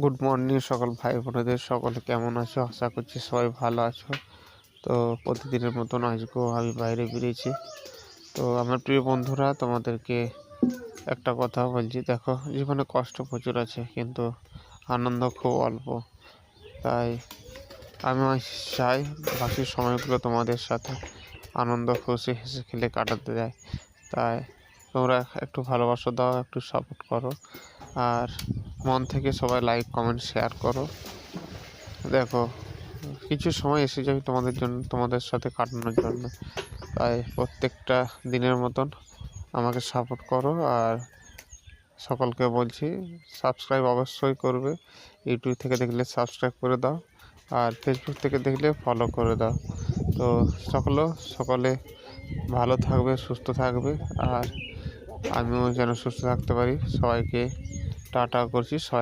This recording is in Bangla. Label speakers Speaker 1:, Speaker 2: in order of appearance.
Speaker 1: গুড মর্নিং সকল ভাই বোনেদের, সকলে কেমন আছো? আশা করছি সবাই ভালো আছো। তো প্রতিদিনের মতন আজকেও আমি বাইরে বেরিয়েছি। তো আমার প্রিয় বন্ধুরা, তোমাদেরকে একটা কথা বলছি, দেখো জীবনে কষ্ট প্রচুর আছে কিন্তু আনন্দ খুব অল্প। তাই আমি চাই বাকি সময়গুলো তোমাদের সাথে আনন্দ খুশি হেসে খেলে কাটাতে যায়। তাই তোমরা একটু ভালোবাসা দাও, একটু সাপোর্ট করো, আর মন থেকে সবাই লাইক কমেন্ট শেয়ার করো। দেখো কিছু সময় এসে যাবে তোমাদের জন্য, তোমাদের সাথে কাটানোর জন্য। তাই প্রত্যেকটা দিনের মতন আমাকে সাপোর্ট করো। আর সকলকে বলছি সাবস্ক্রাইব অবশ্যই করবে। ইউটিউব থেকে দেখলে সাবস্ক্রাইব করে দাও, আর ফেসবুক থেকে দেখলে ফলো করে দাও। তো সকলে ভালো থাকবে, সুস্থ থাকবে, আর আমিও যেন সুস্থ থাকতে পারি। সবাইকে টাটা করছি। সবাই